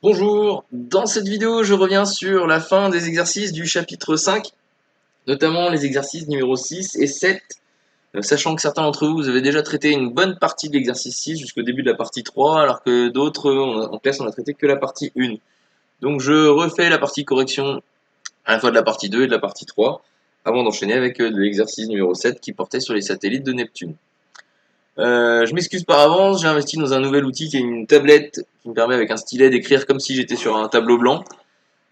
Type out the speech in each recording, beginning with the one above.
Bonjour, dans cette vidéo je reviens sur la fin des exercices du chapitre 5, notamment les exercices numéro 6 et 7, sachant que certains d'entre vous avez déjà traité une bonne partie de l'exercice 6 jusqu'au début de la partie 3, alors que d'autres en classe on a traité que la partie 1. Donc je refais la partie correction à la fois de la partie 2 et de la partie 3, avant d'enchaîner avec l'exercice numéro 7 qui portait sur les satellites de Neptune. Je m'excuse par avance, j'ai investi dans un nouvel outil qui est une tablette qui me permet avec un stylet d'écrire comme si j'étais sur un tableau blanc.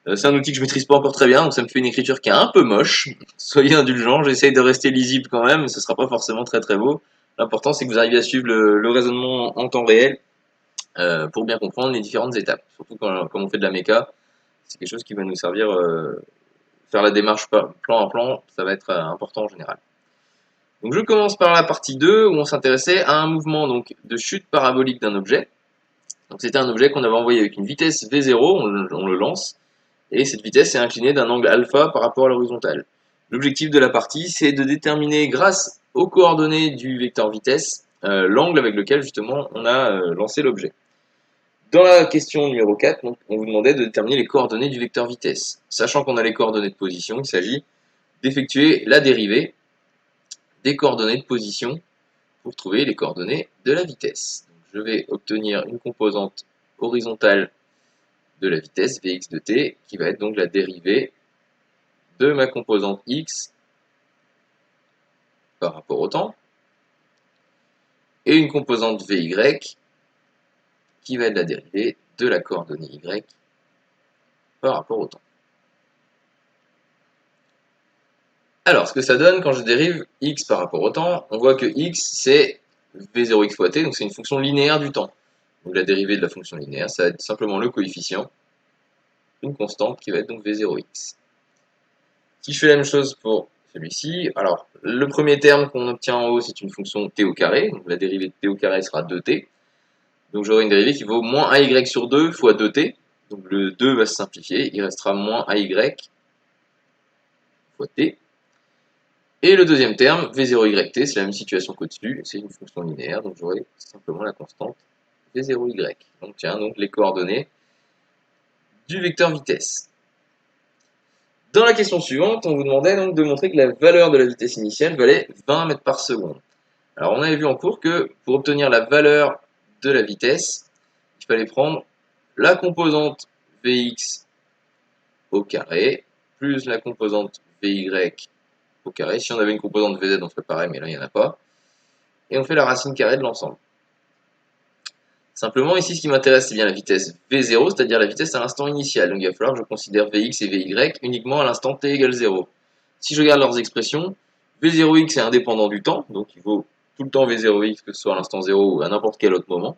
C'est un outil que je maîtrise pas encore très bien, donc ça me fait une écriture qui est un peu moche. Soyez indulgents, j'essaye de rester lisible quand même, mais ce sera pas forcément très très beau. L'important c'est que vous arriviez à suivre le raisonnement en temps réel pour bien comprendre les différentes étapes. Surtout quand on fait de la méca, c'est quelque chose qui va nous servir, faire la démarche plan à plan, ça va être important en général. Donc je commence par la partie 2 où on s'intéressait à un mouvement donc, de chute parabolique d'un objet. Donc c'était un objet qu'on avait envoyé avec une vitesse v0, on le lance, et cette vitesse est inclinée d'un angle alpha par rapport à l'horizontale. L'objectif de la partie, c'est de déterminer, grâce aux coordonnées du vecteur vitesse, l'angle avec lequel justement on a lancé l'objet. Dans la question numéro 4, donc, on vous demandait de déterminer les coordonnées du vecteur vitesse. Sachant qu'on a les coordonnées de position, il s'agit d'effectuer la dérivée des coordonnées de position pour trouver les coordonnées de la vitesse. Donc, je vais obtenir une composante horizontale de la vitesse Vx de t, qui va être donc la dérivée de ma composante x par rapport au temps, et une composante vy qui va être la dérivée de la coordonnée y par rapport au temps. Alors, ce que ça donne quand je dérive x par rapport au temps, on voit que x c'est v0x fois t, donc c'est une fonction linéaire du temps. Donc la dérivée de la fonction linéaire, ça va être simplement le coefficient, une constante qui va être donc v0x. Si je fais la même chose pour celui-ci, alors le premier terme qu'on obtient en haut, c'est une fonction t au carré, donc la dérivée de t au carré sera 2t. Donc j'aurai une dérivée qui vaut moins ay sur 2 fois 2t. Donc le 2 va se simplifier, il restera moins ay fois t. Et le deuxième terme, v0yt, c'est la même situation qu'au-dessus, c'est une fonction linéaire, donc j'aurai simplement la constante v0y. Donc tiens, donc les coordonnées du vecteur vitesse. Dans la question suivante, on vous demandait donc de montrer que la valeur de la vitesse initiale valait 20 mètres par seconde. Alors on avait vu en cours que pour obtenir la valeur de la vitesse, il fallait prendre la composante Vx au carré plus la composante Vy au carré. Si on avait une composante Vz, on ferait pareil, mais là il n'y en a pas. Et on fait la racine carrée de l'ensemble. Simplement, ici, ce qui m'intéresse, c'est bien la vitesse V0, c'est-à-dire la vitesse à l'instant initial. Donc il va falloir que je considère Vx et Vy uniquement à l'instant t égale 0. Si je regarde leurs expressions, V0x est indépendant du temps, donc il vaut tout le temps V0x, que ce soit à l'instant 0 ou à n'importe quel autre moment.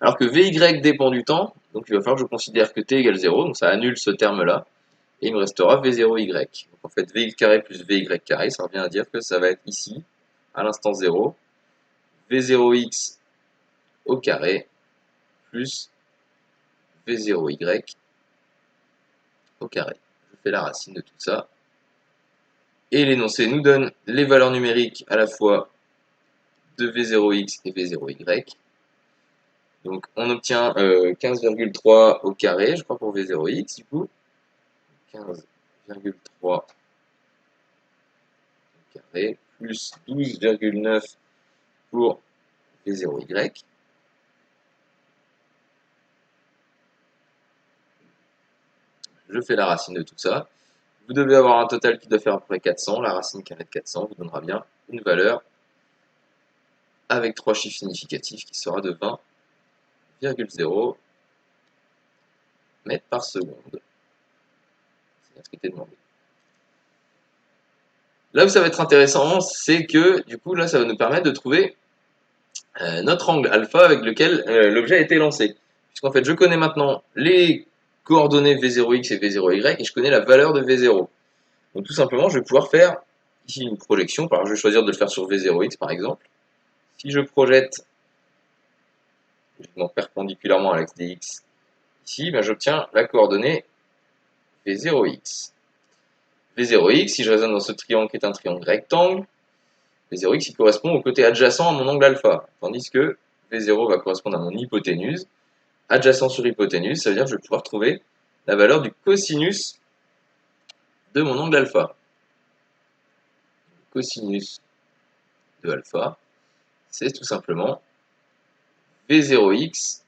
Alors que Vy dépend du temps, donc il va falloir que je considère que t égale 0, donc ça annule ce terme-là, et il me restera V0y. Donc en fait, Vx carré plus Vy carré, ça revient à dire que ça va être ici, à l'instant 0, V0x au carré plus V0y au carré. Je fais la racine de tout ça. Et l'énoncé nous donne les valeurs numériques à la fois de V0x et V0y. Donc on obtient 15,3 au carré, je crois, pour V0x, du coup. 15,3 au carré, plus 12,9 pour V0y. Je fais la racine de tout ça. Vous devez avoir un total qui doit faire à peu près 400. La racine carrée de 400 vous donnera bien une valeur avec 3 chiffres significatifs qui sera de 20,0 mètres par seconde. C'est ce qui était demandé. Là où ça va être intéressant, c'est que du coup, là, ça va nous permettre de trouver notre angle alpha avec lequel l'objet a été lancé. Puisqu'en fait, je connais maintenant les coordonnées V0x et V0y et je connais la valeur de V0. Donc tout simplement, je vais pouvoir faire ici une projection. Alors, je vais choisir de le faire sur V0x par exemple. Si je projette perpendiculairement à l'axe des x ici, ben, j'obtiens la coordonnée V0x. V0x, si je raisonne dans ce triangle qui est un triangle rectangle, V0x il correspond au côté adjacent à mon angle alpha, tandis que V0 va correspondre à mon hypoténuse, adjacent sur hypoténuse, ça veut dire que je vais pouvoir trouver la valeur du cosinus de mon angle alpha. Cosinus de alpha, c'est tout simplement V0x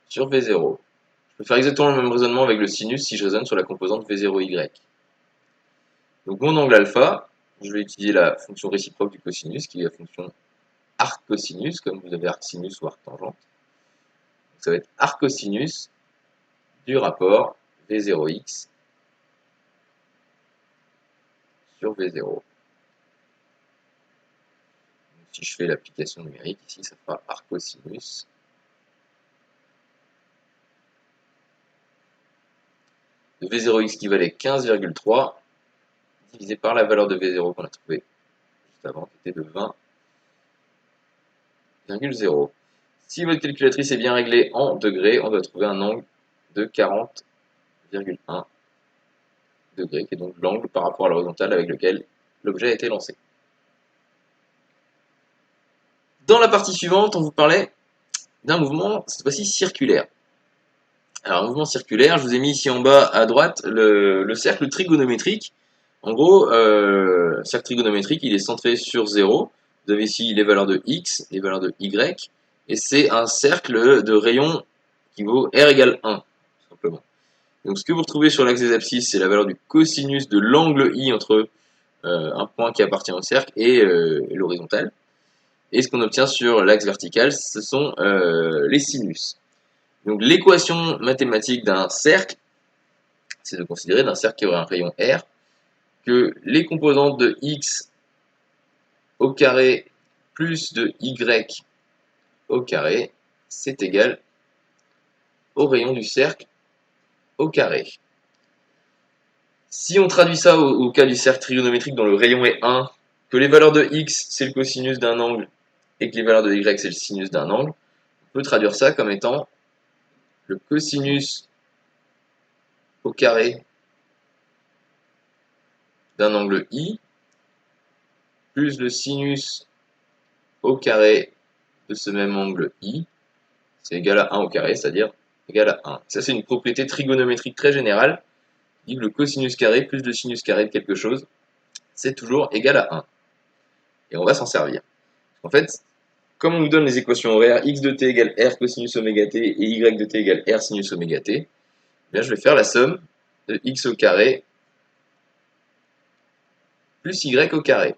sur V0. Je peux faire exactement le même raisonnement avec le sinus si je raisonne sur la composante V0y. Donc mon angle alpha, je vais étudier la fonction réciproque du cosinus, qui est la fonction arc-cosinus, comme vous avez arc-sinus ou arc-tangente. Donc ça va être arc-cosinus du rapport V0x sur V0. Donc, si je fais l'application numérique, ici ça fera arc-cosinus de V0x qui valait 15,3 divisé par la valeur de V0 qu'on a trouvé juste avant, qui était de 20,0. Si votre calculatrice est bien réglée en degrés, on doit trouver un angle de 40,1 degrés, qui est donc l'angle par rapport à l'horizontale avec lequel l'objet a été lancé. Dans la partie suivante, on vous parlait d'un mouvement, cette fois-ci circulaire. Alors, un mouvement circulaire, je vous ai mis ici en bas à droite le cercle trigonométrique. En gros, cercle trigonométrique, il est centré sur 0. Vous avez ici les valeurs de x, les valeurs de y, et c'est un cercle de rayon qui vaut r égale 1, tout simplement. Donc ce que vous retrouvez sur l'axe des abscisses, c'est la valeur du cosinus de l'angle i entre un point qui appartient au cercle et l'horizontale. Et ce qu'on obtient sur l'axe vertical, ce sont les sinus. Donc l'équation mathématique d'un cercle, c'est de considérer d'un cercle qui aurait un rayon r, que les composantes de x au carré plus de y au carré, c'est égal au rayon du cercle au carré. Si on traduit ça au cas du cercle trigonométrique dont le rayon est 1, que les valeurs de x c'est le cosinus d'un angle et que les valeurs de y c'est le sinus d'un angle, on peut traduire ça comme étant le cosinus au carré d'un angle i plus le sinus au carré de ce même angle i, c'est égal à 1 au carré, c'est-à-dire égal à 1. Ça c'est une propriété trigonométrique très générale, qui dit que le cosinus carré plus le sinus carré de quelque chose, c'est toujours égal à 1. Et on va s'en servir. En fait, comme on nous donne les équations horaires, x de t égale r cosinus oméga t et y de t égale r sinus oméga t, eh bien je vais faire la somme de x au carré plus y au carré.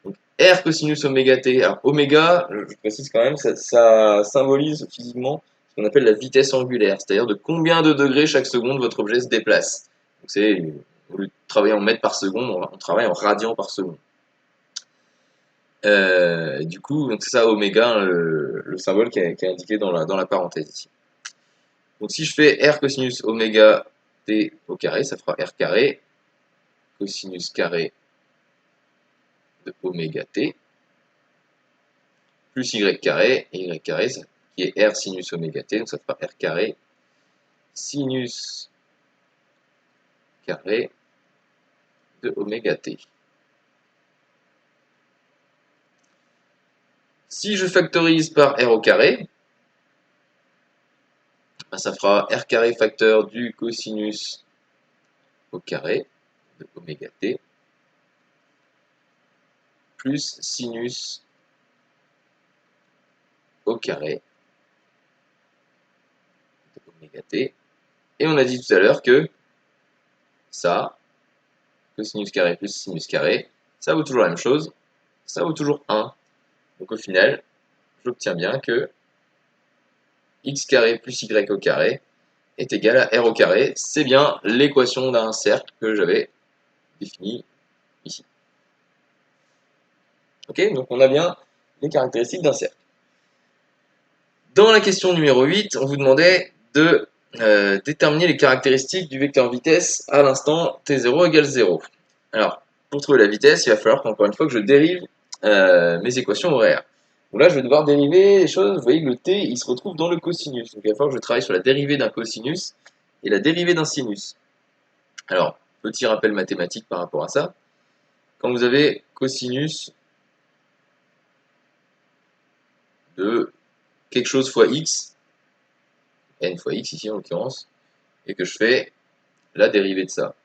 Donc r cosinus oméga t, alors oméga, je précise quand même, ça symbolise physiquement ce qu'on appelle la vitesse angulaire, c'est-à-dire de combien de degrés chaque seconde votre objet se déplace. Donc c'est, au lieu de travailler en mètres par seconde, on travaille en radians par seconde. Du coup, donc c'est ça oméga, le symbole qui est indiqué dans la parenthèse ici. Donc si je fais r cosinus oméga t au carré, ça fera r carré cosinus carré de oméga t plus y carré, et y carré qui est r sinus oméga t, donc ça fera r carré sinus carré de oméga t. Si je factorise par r au carré, ça fera r carré facteur du cosinus au carré de oméga t plus sinus au carré de oméga t. Et on a dit tout à l'heure que ça, cosinus carré plus sinus carré, ça vaut toujours la même chose, ça vaut toujours 1. Donc au final, j'obtiens bien que x carré plus y au carré est égal à r au carré. C'est bien l'équation d'un cercle que j'avais définie ici. Ok, donc on a bien les caractéristiques d'un cercle. Dans la question numéro 8, on vous demandait de déterminer les caractéristiques du vecteur vitesse à l'instant t0 égale 0. Alors, pour trouver la vitesse, il va falloir qu'encore une fois que je dérive mes équations horaires. Donc là, je vais devoir dériver les choses. Vous voyez que le t, il se retrouve dans le cosinus. Donc il va falloir que je travaille sur la dérivée d'un cosinus et la dérivée d'un sinus. Alors, petit rappel mathématique par rapport à ça. Quand vous avez cosinus de quelque chose fois x, n fois x ici en l'occurrence, et que je fais la dérivée de ça.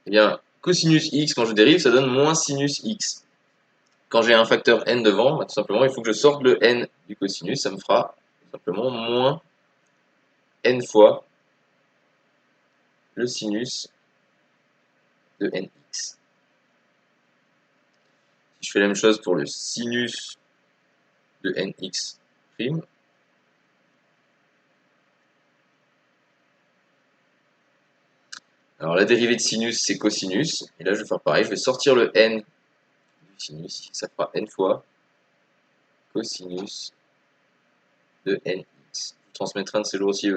Eh bien, cosinus x, quand je dérive, ça donne moins sinus x. Quand j'ai un facteur n devant, bah, tout simplement, il faut que je sorte le n du cosinus, ça me fera tout simplement moins n fois le sinus de nx. Si je fais la même chose pour le sinus de nx prime, alors la dérivée de sinus c'est cosinus, et là je vais faire pareil, je vais sortir le n du sinus, ça fera n fois cosinus de nx. Je transmettrai un de ces jours aussi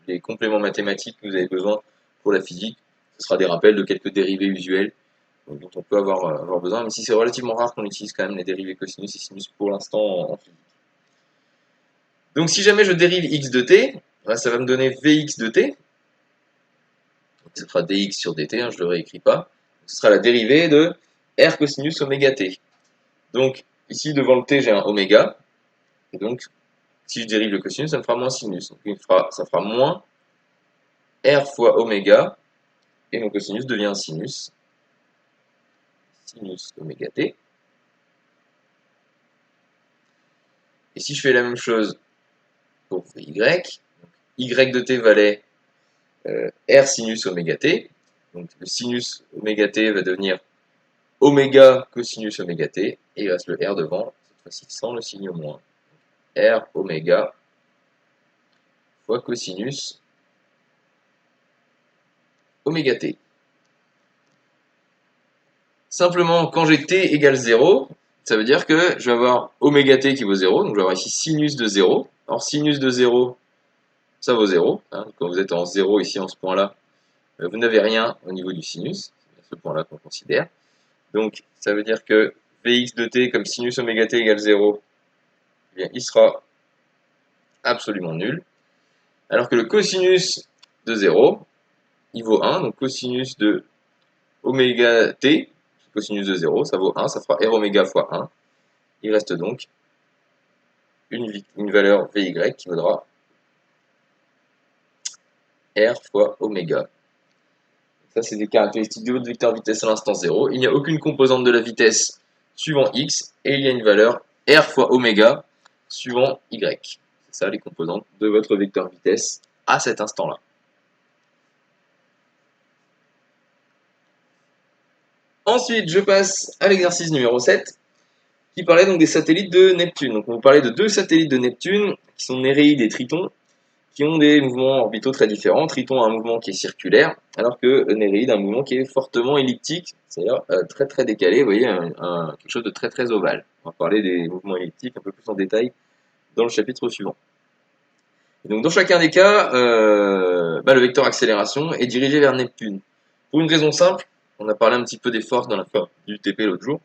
les compléments mathématiques que vous avez besoin pour la physique. Ce sera des rappels de quelques dérivés usuels dont on peut avoir besoin, même si c'est relativement rare qu'on utilise quand même les dérivés cosinus et sinus pour l'instant en physique. Donc si jamais je dérive x de t, ça va me donner vx de t. Donc, ça fera dx sur dt, je ne le réécris pas. Ce sera la dérivée de r cosinus oméga t. Donc ici devant le t j'ai un oméga, et donc si je dérive le cosinus, ça me fera moins sinus. Donc ça fera moins r fois oméga, et mon cosinus devient un sinus. Sinus oméga t. Et si je fais la même chose pour y, y de t valait r sinus oméga t. Donc le sinus oméga t va devenir oméga cosinus oméga t, et il reste le r devant, cette fois-ci sans le signe moins. R oméga fois cosinus oméga t. Simplement, quand j'ai t égale 0, ça veut dire que je vais avoir oméga t qui vaut 0, donc je vais avoir ici sinus de 0. Alors sinus de 0, ça vaut 0. Hein. Quand vous êtes en 0 ici en ce point-là, vous n'avez rien au niveau du sinus, c'est ce point-là qu'on considère. Donc ça veut dire que Vx de t comme sinus oméga t égale 0, eh bien, il sera absolument nul. Alors que le cosinus de 0, il vaut 1, donc cosinus de oméga t, cosinus de 0, ça vaut 1, ça fera r oméga fois 1. Il reste donc une valeur Vy qui vaudra r fois oméga. Ça, c'est des caractéristiques de votre vecteur vitesse à l'instant 0. Il n'y a aucune composante de la vitesse suivant x, et il y a une valeur r fois oméga suivant y. C'est ça les composantes de votre vecteur vitesse à cet instant-là. Ensuite, je passe à l'exercice numéro 7, qui parlait donc des satellites de Neptune. Donc on vous parlait de deux satellites de Neptune, qui sont Néréide et Triton, qui ont des mouvements orbitaux très différents. Triton a un mouvement qui est circulaire, alors que Néréide a un mouvement qui est fortement elliptique, c'est-à-dire très très décalé, vous voyez, quelque chose de très très ovale. On va parler des mouvements elliptiques un peu plus en détail dans le chapitre suivant. Et donc dans chacun des cas, le vecteur accélération est dirigé vers Neptune. Pour une raison simple, on a parlé un petit peu des forces dans la fin du TP l'autre jour,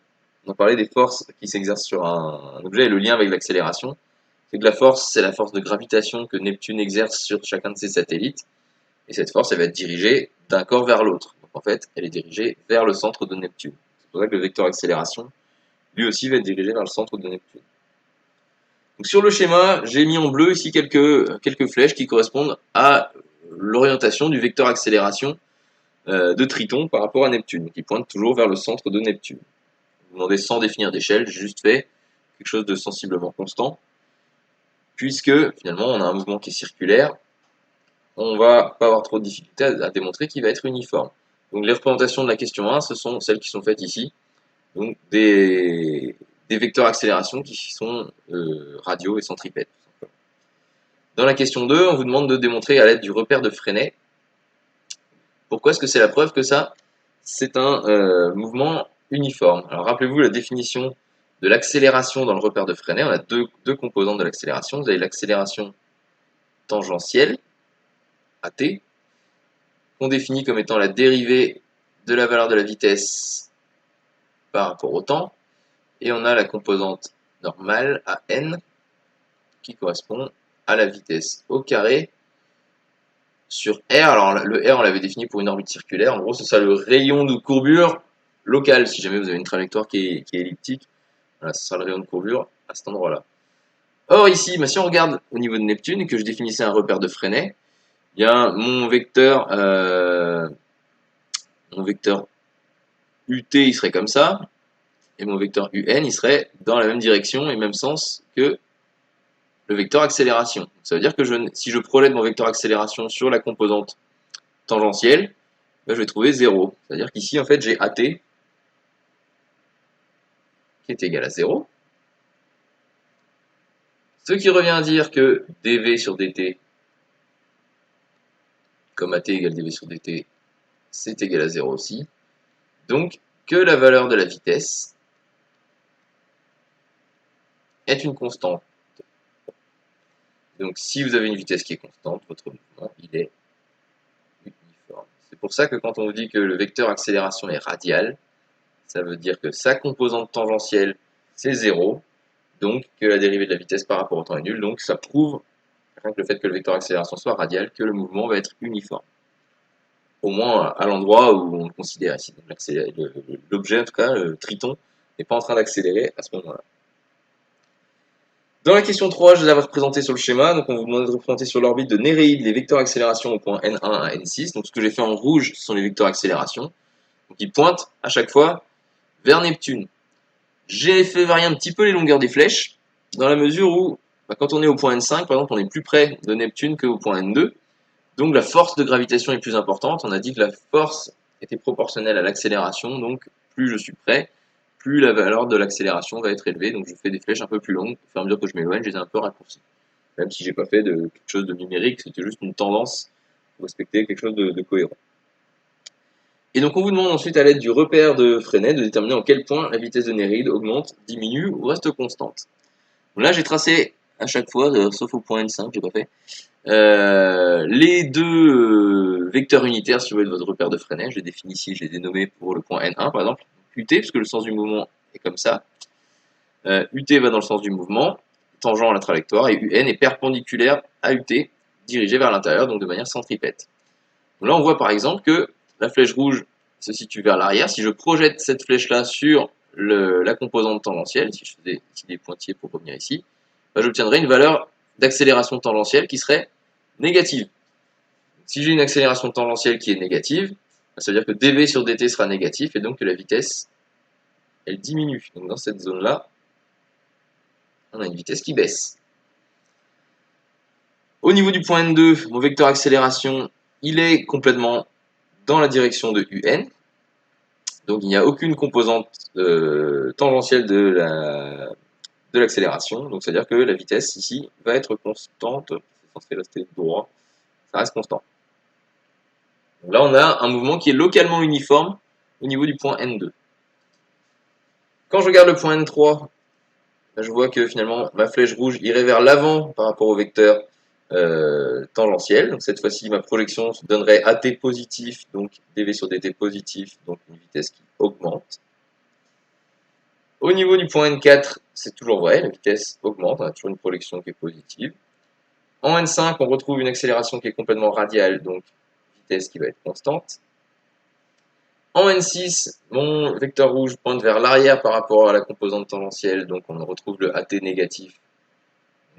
on a parlé des forces qui s'exercent sur un objet et le lien avec l'accélération. C'est que la force, c'est la force de gravitation que Neptune exerce sur chacun de ses satellites. Et cette force, elle va être dirigée d'un corps vers l'autre. Donc en fait, elle est dirigée vers le centre de Neptune. C'est pour ça que le vecteur accélération, lui aussi, va être dirigé vers le centre de Neptune. Donc sur le schéma, j'ai mis en bleu ici quelques flèches qui correspondent à l'orientation du vecteur accélération de Triton par rapport à Neptune, qui pointe toujours vers le centre de Neptune. Vous demandez sans définir d'échelle, j'ai juste fait quelque chose de sensiblement constant, puisque finalement on a un mouvement qui est circulaire, on va pas avoir trop de difficultés à démontrer qu'il va être uniforme. Donc les représentations de la question 1, ce sont celles qui sont faites ici, donc des vecteurs accélération qui sont radiaux et centripètes. Dans la question 2, on vous demande de démontrer à l'aide du repère de Freinet. Pourquoi est-ce que c'est la preuve que ça, c'est un mouvement uniforme? Alors rappelez-vous la définition de l'accélération dans le repère de Freinet. On a deux composantes de l'accélération. Vous avez l'accélération tangentielle, AT, qu'on définit comme étant la dérivée de la valeur de la vitesse par rapport au temps. Et on a la composante normale, AN, qui correspond à la vitesse au carré sur R. Alors le R, on l'avait défini pour une orbite circulaire. En gros, c'est ça le rayon de courbure local. Si jamais vous avez une trajectoire qui est elliptique, voilà, ce sera le rayon de courbure à cet endroit-là. Or ici, bah, si on regarde au niveau de Neptune et que je définissais un repère de Freinet, il y a mon vecteur UT il serait comme ça, et mon vecteur UN il serait dans la même direction et même sens que le vecteur accélération. Ça veut dire que si je projette mon vecteur accélération sur la composante tangentielle, bah, je vais trouver 0. C'est-à-dire qu'ici, en fait, j'ai AT qui est égal à 0. Ce qui revient à dire que dv sur dt, comme AT égale dv sur dt, c'est égal à 0 aussi. Donc, que la valeur de la vitesse est une constante. Donc, si vous avez une vitesse qui est constante, votre mouvement, il est uniforme. C'est pour ça que quand on vous dit que le vecteur accélération est radial, ça veut dire que sa composante tangentielle, c'est 0, donc que la dérivée de la vitesse par rapport au temps est nulle, donc ça prouve, rien que le fait que le vecteur accélération soit radial, que le mouvement va être uniforme. Au moins à l'endroit où on le considère ici. L'objet, en tout cas, le Triton, n'est pas en train d'accélérer à ce moment-là. Dans la question 3, je vais la représenter sur le schéma. Donc, on vous demande de représenter sur l'orbite de Néréide les vecteurs accélération au point N1 à N6. Donc, ce que j'ai fait en rouge, ce sont les vecteurs accélération. Donc, ils pointent à chaque fois vers Neptune. J'ai fait varier un petit peu les longueurs des flèches, dans la mesure où, quand on est au point N5, par exemple, on est plus près de Neptune qu'au point N2. Donc, la force de gravitation est plus importante. On a dit que la force était proportionnelle à l'accélération. Donc, plus je suis près, plus la valeur de l'accélération va être élevée. Donc je fais des flèches un peu plus longues. Au fur et à mesure que je m'éloigne, je les ai un peu raccourcies. Même si j'ai pas fait de quelque chose de numérique, c'était juste une tendance pour respecter quelque chose de cohérent. Et donc on vous demande ensuite à l'aide du repère de Freinet de déterminer en quel point la vitesse de Néréide augmente, diminue ou reste constante. Donc là j'ai tracé à chaque fois, sauf au point N5, j'ai pas fait, les deux vecteurs unitaires si vous voulez de votre repère de Freinet. Je les définis ici, je les ai dénommés pour le point N1 par exemple, UT, puisque le sens du mouvement est comme ça. UT va dans le sens du mouvement, tangent à la trajectoire, et UN est perpendiculaire à UT, dirigé vers l'intérieur, donc de manière centripète. Donc là on voit par exemple que la flèche rouge se situe vers l'arrière. Si je projette cette flèche-là sur la composante tangentielle, si je faisais ici des pointillés pour revenir ici, bah, j'obtiendrai une valeur d'accélération tangentielle qui serait négative. Si j'ai une accélération tangentielle qui est négative, ça veut dire que dv sur dt sera négatif et donc que la vitesse, elle diminue. Donc dans cette zone-là, on a une vitesse qui baisse. Au niveau du point N2, mon vecteur accélération, il est complètement dans la direction de UN. Donc il n'y a aucune composante tangentielle de l'accélération. Donc c'est-à-dire que la vitesse ici va être constante. C'est censé rester droit. Ça reste constant. Donc là, on a un mouvement qui est localement uniforme au niveau du point N2. Quand je regarde le point N3, je vois que finalement ma flèche rouge irait vers l'avant par rapport au vecteur tangentiel. Donc cette fois-ci, ma projection donnerait AT positif, donc dv sur dt positif, donc une vitesse qui augmente. Au niveau du point N4, c'est toujours vrai, la vitesse augmente, on a toujours une projection qui est positive. En N5, on retrouve une accélération qui est complètement radiale, donc vitesse qui va être constante. En N6, mon vecteur rouge pointe vers l'arrière par rapport à la composante tangentielle, donc on retrouve le AT négatif,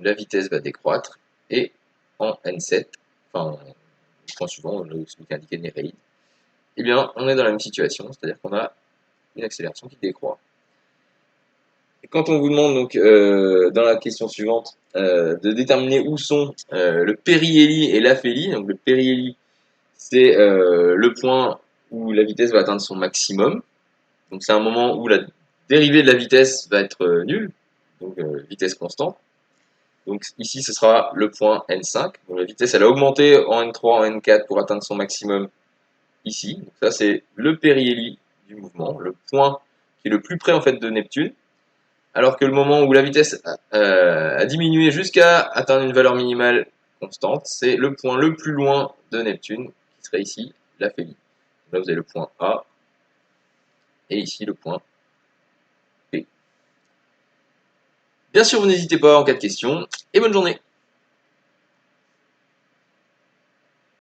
la vitesse va décroître. Et en N7, enfin, le point suivant, celui qui indiquait Néréide, eh bien, on est dans la même situation, c'est-à-dire qu'on a une accélération qui décroît. Et quand on vous demande donc dans la question suivante de déterminer où sont le périhélie et l'aphélie, donc le périhélie c'est le point où la vitesse va atteindre son maximum, donc c'est un moment où la dérivée de la vitesse va être nulle, donc vitesse constante. Donc ici ce sera le point N5, donc la vitesse elle a augmenté en N3, en N4 pour atteindre son maximum ici, donc ça c'est le périhélie du mouvement, le point qui est le plus près en fait de Neptune. Alors que le moment où la vitesse a diminué jusqu'à atteindre une valeur minimale constante, c'est le point le plus loin de Neptune, qui serait ici l'aphélie. Là, vous avez le point A, et ici le point B. Bien sûr, vous n'hésitez pas en cas de question, et bonne journée.